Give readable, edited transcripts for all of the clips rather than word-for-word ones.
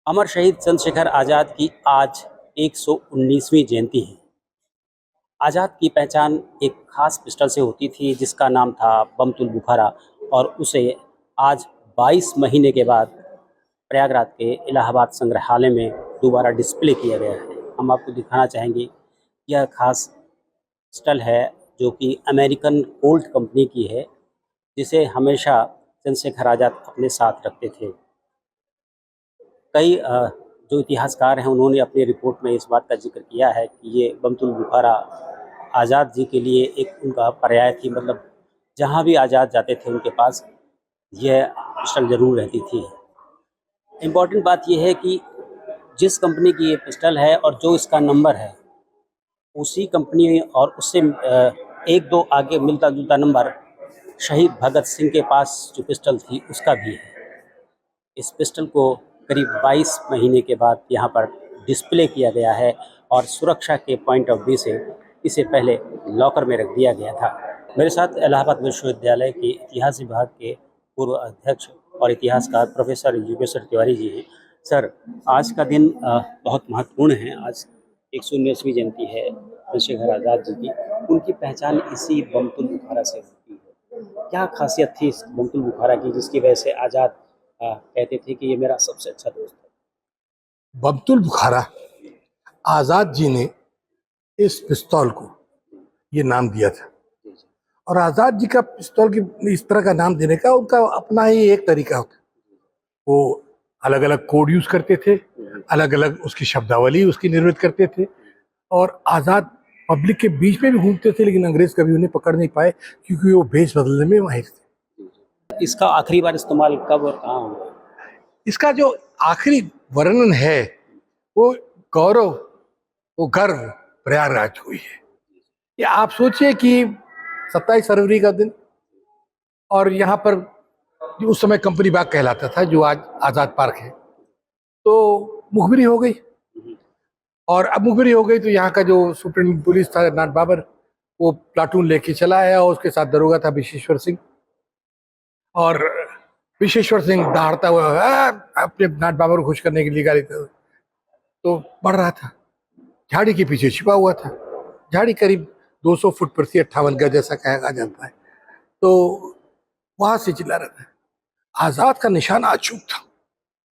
अमर शहीद चंद्रशेखर आज़ाद की आज 119वीं जयंती है। आज़ाद की पहचान एक खास पिस्टल से होती थी जिसका नाम था बमतुल बुखारा, और उसे आज 22 महीने के बाद प्रयागराज के इलाहाबाद संग्रहालय में दोबारा डिस्प्ले किया गया है। हम आपको दिखाना चाहेंगे, यह खास पिस्टल है जो कि अमेरिकन कोल्ट कंपनी की है, जिसे हमेशा चंद्रशेखर आज़ाद अपने साथ रखते थे। कई जो इतिहासकार हैं उन्होंने अपनी रिपोर्ट में इस बात का जिक्र किया है कि ये बमतुल बुखारा आज़ाद जी के लिए एक उनका पर्याय थी। मतलब जहाँ भी आज़ाद जाते थे उनके पास यह पिस्टल ज़रूर रहती थी। इम्पॉर्टेंट बात यह है कि जिस कंपनी की ये पिस्टल है और जो इसका नंबर है, उसी कंपनी और उससे एक दो आगे मिलता जुलता नंबर शहीद भगत सिंह के पास जो पिस्टल थी उसका भी है। इस पिस्टल को करीब 22 महीने के बाद यहाँ पर डिस्प्ले किया गया है और सुरक्षा के पॉइंट ऑफ व्यू से इसे पहले लॉकर में रख दिया गया था। मेरे साथ इलाहाबाद विश्वविद्यालय के इतिहास विभाग के पूर्व अध्यक्ष और इतिहासकार प्रोफेसर योगेश्वर तिवारी जी हैं। सर, आज का दिन बहुत महत्वपूर्ण है। आज 119वीं जयंती है चंद्रशेखर आज़ाद जी की। उनकी पहचान इसी बमतुल बुखारा से होती है। क्या खासियत थी इस बमतुल बुखारा की जिसकी वजह से आज़ाद कहते थे कि ये मेरा सबसे अच्छा दोस्त है? बमतुल बुखारा, आज़ाद जी ने इस पिस्तौल को ये नाम दिया था। और आज़ाद जी का पिस्तौल की इस तरह का नाम देने का उनका अपना ही एक तरीका होता। वो अलग अलग कोड यूज करते थे, अलग अलग उसकी शब्दावली उसकी निर्मित करते थे, और आज़ाद पब्लिक के बीच में भी घूमते थे, लेकिन अंग्रेज कभी उन्हें पकड़ नहीं पाए क्योंकि वो भेष बदलने में माहिर थे। इसका आखिरी बार इस्तेमाल कब और कहाँ हुआ? इसका जो आखिरी वर्णन है वो गौरव, वो गर्व प्रयागराज हुई है। या आप सोचिए कि 27 फरवरी का दिन, और यहाँ पर जो उस समय कंपनी बाग कहलाता था, जो आज आज़ाद पार्क है, तो मुखबिरी हो गई। और अब मुखबिरी हो गई तो यहाँ का जो सुप्रीम पुलिस था नाथ बाबर, वो प्लाटून लेके चला आया और उसके साथ दरोगा था विशेश्वर सिंह। और विशेश्वर सिंह दहाड़ता हुआ अपने नाथ बाबर को खुश करने के लिए गाड़ी तो बढ़ रहा था, झाड़ी के पीछे छिपा हुआ था। झाड़ी करीब 200 फुट प्रति 58 गज जैसा कहा जाता है। तो वहां से चिल्ला रहा था। आज़ाद का निशाना अचूक था,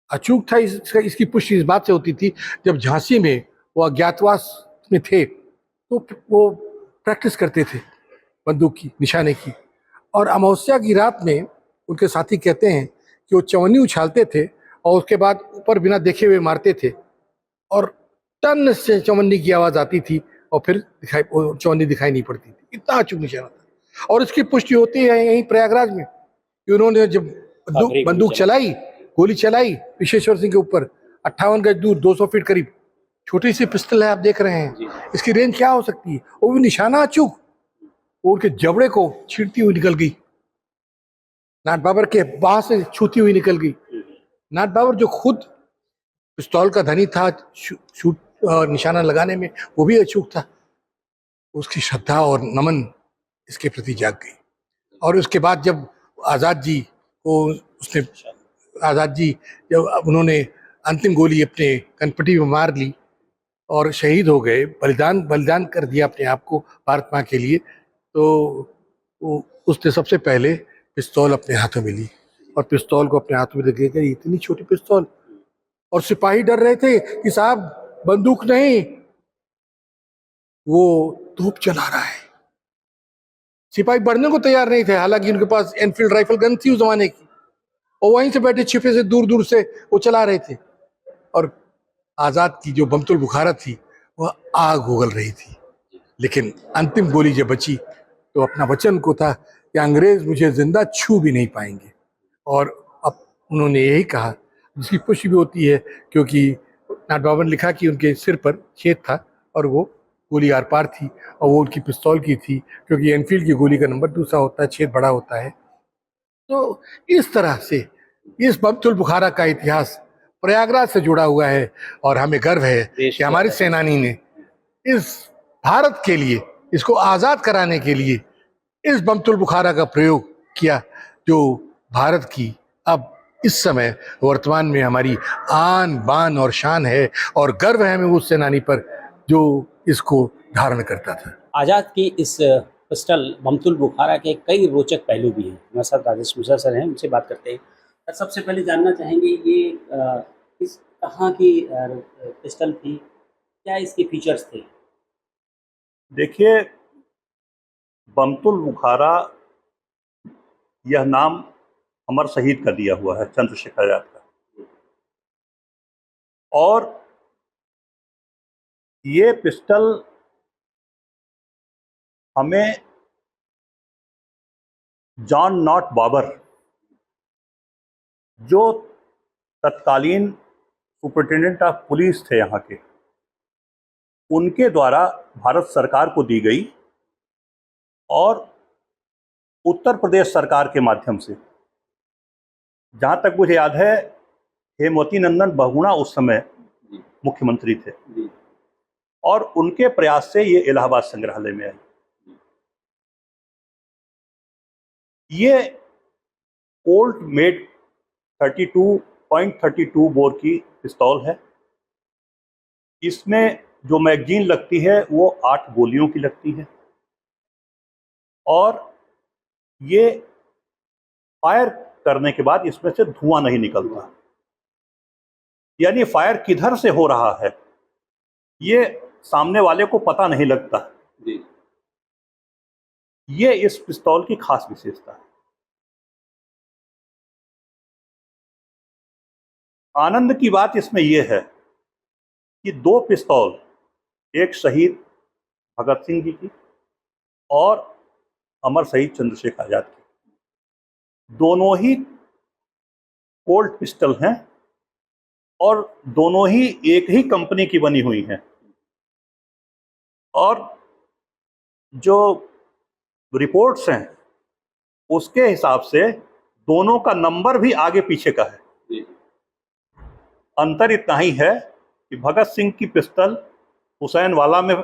अचूक था। इसकी पुष्टि इस बात से होती थी, जब झांसी में वो अज्ञातवास में थे तो वो प्रैक्टिस करते थे बंदूक की, निशाने की। और अमावस्या की रात में उनके साथी कहते हैं कि वो चवन्नी उछालते थे और उसके बाद ऊपर बिना देखे हुए मारते थे, और टन से चवन्नी की आवाज आती थी और फिर चवन्नी दिखाई नहीं पड़ती थी। इतना अचूक निशाना था। और इसकी पुष्टि होती है यहीं प्रयागराज में कि उन्होंने जब बंदूक चलाई, गोली चलाई विशेश्वर सिंह के ऊपर, 58 गज दूर, 200 फीट करीब, छोटी सी पिस्टल है, आप देख रहे हैं। इसकी रेंज क्या हो सकती है? वो भी निशाना अचूक, वो उनके जबड़े को छींटती हुई निकल गई, नाथ बाबर के बाह से छूती हुई निकल गई। नाथ बाबर जो खुद पिस्तौल का धनी था, शूट निशाना लगाने में, वो भी अचूक था। उसकी श्रद्धा और नमन इसके प्रति जाग गई। और उसके बाद जब आज़ाद जी को आज़ाद जी जब उन्होंने अंतिम गोली अपने कनपटी में मार ली और शहीद हो गए, बलिदान कर दिया अपने आप को भारत माँ के लिए, तो उसने सबसे पहले पिस्तौल अपने हाथों में ली और पिस्तौल को अपने हाथों में रख दिया। इतनी छोटी पिस्तौल, और सिपाही डर रहे थे कि साहब बंदूक नहीं, वो तोप चला रहा है। सिपाही बढ़ने को तैयार नहीं थे, हालांकि उनके पास एनफील्ड राइफल गन थी उस जमाने की, और वहीं से बैठे छिपे से दूर दूर से वो चला रहे थे। और आज़ाद की जो बमतुल बुखारा थी वह आग उगल रही थी, लेकिन अंतिम गोली जब बची तो अपना वचन को था कि अंग्रेज मुझे जिंदा छू भी नहीं पाएंगे। और अब उन्होंने यही कहा, जिसकी पुष्टि भी होती है क्योंकि नाथ बाबर ने लिखा कि उनके सिर पर छेद था और वो गोली आर पार थी, और वो उनकी पिस्तौल की थी, क्योंकि एनफील्ड की गोली का नंबर दूसरा होता है, छेद बड़ा होता है। तो इस तरह से इस बमतुल बुखारा का इतिहास प्रयागराज से जुड़ा हुआ है, और हमें गर्व है कि हमारे सेनानी ने इस भारत के लिए, इसको आज़ाद कराने के लिए इस बमतुल बुखारा का प्रयोग किया, जो भारत की अब इस समय वर्तमान में हमारी आन बान और शान है, और गर्व है हमें उस सेनानी पर जो इसको धारण करता था। आज़ाद की इस पिस्टल बमतुल बुखारा के कई रोचक पहलू भी हैं। हमारे साथ राजेश मिश्रा सर हैं, उनसे बात करते हैं। सबसे पहले जानना चाहेंगे ये किस कहाँ की पिस्टल थी, क्या इसके फीचर्स थे? देखिए, बमतुल बुखारा यह नाम अमर शहीद का दिया हुआ है, चंद्रशेखर आजाद का। और ये पिस्टल हमें जॉन नॉट बाबर, जो तत्कालीन सुपरिटेंडेंट ऑफ पुलिस थे यहाँ के, उनके द्वारा भारत सरकार को दी गई, और उत्तर प्रदेश सरकार के माध्यम से, जहाँ तक मुझे याद है, हेमवती नंदन बहुगुणा उस समय मुख्यमंत्री थे, और उनके प्रयास से ये इलाहाबाद संग्रहालय में आई। ये कोल्ट मेड 32.32 बोर की पिस्तौल है। इसमें जो मैगजीन लगती है वो 8 गोलियों की लगती है, और ये फायर करने के बाद इसमें से धुआं नहीं निकलता, यानी फायर किधर से हो रहा है ये सामने वाले को पता नहीं लगता। ये इस पिस्तौल की खास विशेषता है। आनंद की बात इसमें यह है कि 2 पिस्तौल, एक शहीद भगत सिंह जी की और अमर शहीद चंद्रशेखर आजाद की, दोनों ही कोल्ट पिस्टल हैं, और दोनों ही एक ही कंपनी की बनी हुई हैं, और जो रिपोर्ट्स हैं उसके हिसाब से दोनों का नंबर भी आगे पीछे का है। अंतर इतना ही है कि भगत सिंह की पिस्टल हुसैन वाला में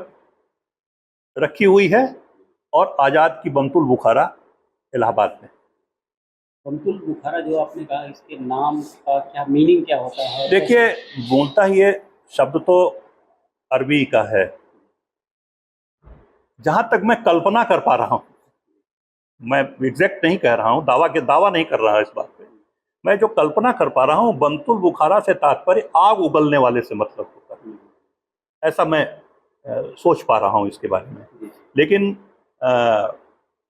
रखी हुई है, और आज़ाद की बमतुल बुखारा इलाहाबाद में। बमतुल बुखारा जो आपने कहा, इसके नाम का क्या मीनिंग क्या होता है? देखिए, मूलतः ये शब्द तो अरबी का है। जहाँ तक मैं कल्पना कर पा रहा हूँ, मैं एग्जैक्ट नहीं कह रहा हूँ, दावा नहीं कर रहा इस बात पे, मैं जो कल्पना कर पा रहा हूँ, बमतुल बुखारा से तात्पर्य आग उगलने वाले से मतलब होता है, ऐसा मैं सोच पा रहा हूँ इसके बारे में। लेकिन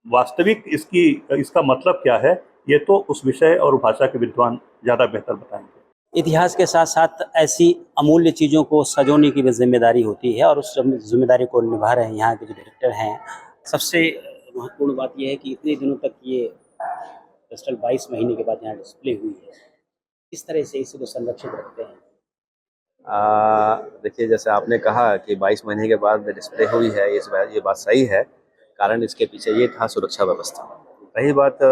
वास्तविक इसका मतलब क्या है, ये तो उस विषय और भाषा के विद्वान ज़्यादा बेहतर बताएंगे। इतिहास के साथ साथ ऐसी अमूल्य चीज़ों को सजोने की भी जिम्मेदारी होती है, और उस जिम्मेदारी को निभा रहे हैं यहाँ के जो डायरेक्टर हैं। सबसे महत्वपूर्ण बात यह है कि इतने दिनों तक ये पिस्टल 22 महीने के बाद यहाँ डिस्प्ले हुई है। किस तरह से इसको संरक्षित रखते हैं? देखिए, जैसे आपने कहा कि 22 महीने के बाद डिस्प्ले हुई है, ये बात सही है। कारण इसके पीछे ये था सुरक्षा व्यवस्था। रही बात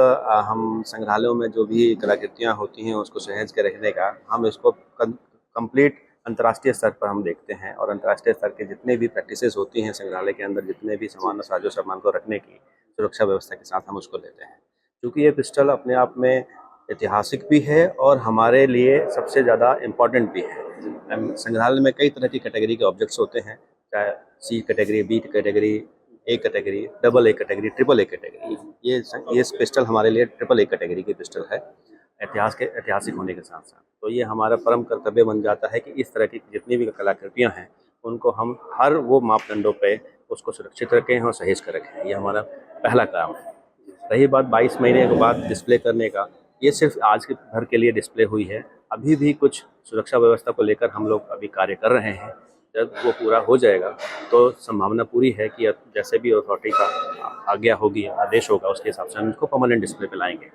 हम संग्रहालयों में जो भी कलाकृतियाँ होती हैं उसको सहेज के रखने का, हम इसको कंप्लीट अंतर्राष्ट्रीय स्तर पर हम देखते हैं, और अंतर्राष्ट्रीय स्तर के जितने भी प्रैक्टिसेस होती हैं संग्रहालय के अंदर, जितने भी सामान साजो सामान को रखने की सुरक्षा व्यवस्था के साथ हम उसको लेते हैं। क्योंकि ये पिस्टल अपने आप में ऐतिहासिक भी है और हमारे लिए सबसे ज़्यादा इम्पॉर्टेंट भी है। संग्रहालय में कई तरह की कैटेगरी के ऑब्जेक्ट्स होते हैं, चाहे C category, B category, A category, double A category, triple A category. ये पिस्टल हमारे लिए ट्रिपल ए कैटेगरी की पिस्टल है, ऐतिहासिक होने के साथ साथ। तो ये हमारा परम कर्तव्य बन जाता है कि इस तरह की जितनी भी कलाकृतियाँ हैं उनको हम हर वो मापदंडों पे उसको सुरक्षित रखें और सहेज कर रखें। ये हमारा पहला काम है। रही बात 22 महीने के बाद डिस्प्ले करने का, ये सिर्फ आज के भर के लिए डिस्प्ले हुई है। अभी भी कुछ सुरक्षा व्यवस्था को लेकर हम लोग अभी कार्य कर रहे हैं। जब वो पूरा हो जाएगा तो संभावना पूरी है कि अब जैसे भी अथॉरिटी का आज्ञा होगी, आदेश होगा, उसके हिसाब से हम इसको परमानेंट डिस्प्ले पे लाएंगे।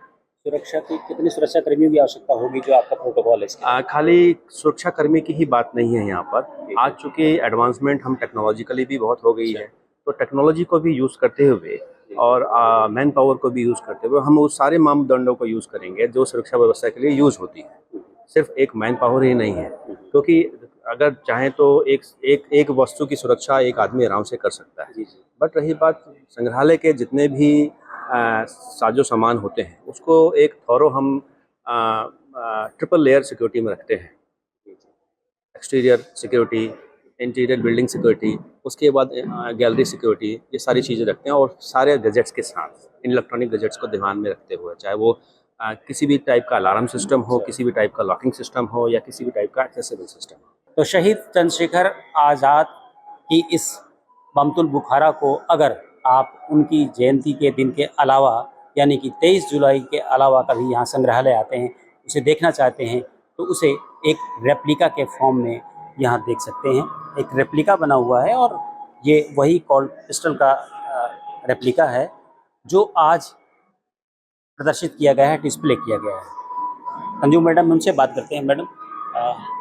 सुरक्षा की कितने सुरक्षा कर्मियों की आवश्यकता होगी, जो आपका प्रोटोकॉल है इसके? खाली सुरक्षा कर्मी की ही बात नहीं है यहाँ पर। आज चूँकि एडवांसमेंट हम टेक्नोलॉजिकली भी बहुत हो गई है, तो टेक्नोलॉजी को भी यूज़ करते हुए और मैन पावर को भी यूज़ करते हुए हम उस सारे मापदंडों को यूज़ करेंगे जो सुरक्षा व्यवस्था के लिए यूज़ होती है। सिर्फ एक मैन पावर ही नहीं है, क्योंकि अगर चाहें तो एक वस्तु की सुरक्षा एक आदमी आराम से कर सकता है। बट रही बात संग्रहालय के जितने भी साजो सामान होते हैं उसको एक थॉरो हम ट्रिपल लेयर सिक्योरिटी में रखते हैं। Exterior security, interior building security, उसके बाद गैलरी सिक्योरिटी, ये सारी चीज़ें रखते हैं। और सारे गैजेट्स के साथ, इन इलेक्ट्रॉनिक गैजेट्स को ध्यान में रखते हुए, चाहे वो किसी भी टाइप का अलार्म सिस्टम हो, किसी भी टाइप का लॉकिंग सिस्टम हो, या किसी भी टाइप का एक्सेसिबल सिस्टम हो। तो शहीद चंद्रशेखर आज़ाद की इस बमतुल बुखारा को अगर आप उनकी जयंती के दिन के अलावा, यानी कि 23 जुलाई के अलावा कभी यहाँ संग्रहालय आते हैं, उसे देखना चाहते हैं, तो उसे एक रेप्लिका के फॉर्म में यहाँ देख सकते हैं। एक रेप्लिका बना हुआ है और ये वही कॉल्ट पिस्टल का रेप्लिका है जो आज प्रदर्शित किया गया है, डिस्प्ले किया गया है। संजू मैडम, उनसे बात करते हैं। मैडम,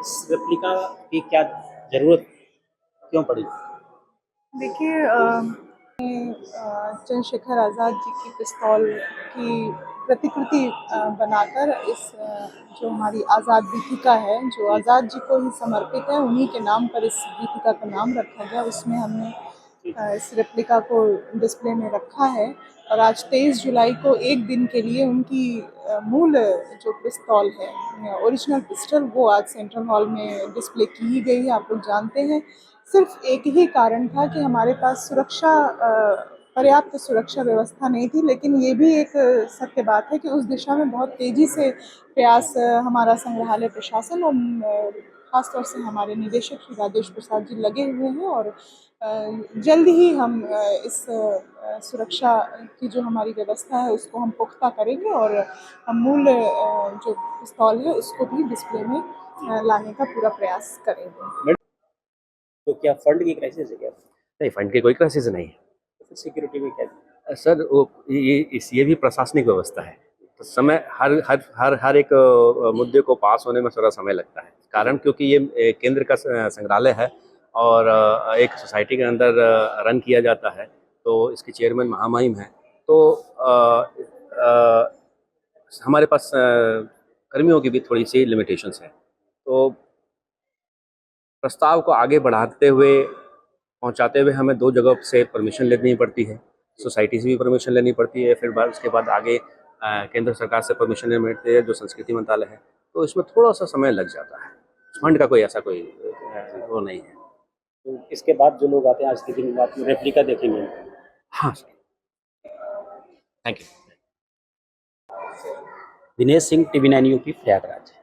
इस रेप्लिका की क्या ज़रूरत क्यों पड़ी? देखिए, चंद्रशेखर आज़ाद जी की पिस्तौल की प्रतिकृति बनाकर इस जो हमारी आज़ाद गीतिका है, जो आज़ाद जी को ही समर्पित है, उन्हीं के नाम पर इस गीतिका का नाम रखा गया। उसमें हमने इस रेप्लिका को डिस्प्ले में रखा है। और आज 23 जुलाई को एक दिन के लिए उनकी मूल जो पिस्तौल है, ओरिजिनल पिस्टल, वो आज सेंट्रल हॉल में डिस्प्ले की ही गई है। आप लोग जानते हैं, सिर्फ एक ही कारण था कि हमारे पास पर्याप्त सुरक्षा व्यवस्था नहीं थी। लेकिन ये भी एक सत्य बात है कि उस दिशा में बहुत तेज़ी से प्रयास हमारा संग्रहालय प्रशासन और ख़ासतौर से हमारे निदेशक श्री राजेश प्रसाद जी लगे हुए हैं। और जल्द ही हम इस सुरक्षा की जो हमारी व्यवस्था है उसको हम पुख्ता करेंगे और हम मूल जो पिस्तौल है उसको भी डिस्प्ले में लाने का पूरा प्रयास करेंगे। तो क्या फंड की क्राइसिस है क्या? नहीं, फंड की कोई क्राइसिस नहीं है तो सिक्योरिटी में क्या? सर। वो ये भी प्रशासनिक व्यवस्था है, तो समय हर एक मुद्दे को पास होने में थोड़ा समय लगता है। कारण क्योंकि ये केंद्र का संग्रहालय है और एक सोसाइटी के अंदर रन किया जाता है, तो इसकी चेयरमैन महामहिम है। तो हमारे पास कर्मियों की भी थोड़ी सी लिमिटेशंस हैं। तो प्रस्ताव को आगे बढ़ाते हुए, पहुंचाते हुए हमें 2 जगह से परमिशन लेनी पड़ती है। सोसाइटी से भी परमिशन लेनी पड़ती है, फिर उसके बाद आगे केंद्र सरकार से परमिशन लेनी पड़ती है, जो संस्कृति मंत्रालय है। तो इसमें थोड़ा सा समय लग जाता है। फंड का कोई ऐसा कोई वो नहीं है। तो इसके बाद जो लोग आते हैं आज के दिन आप रेप्लिका देखेंगे? हाँ sir, thank you. Dinesh Singh, TV9 UP, Prayagraj.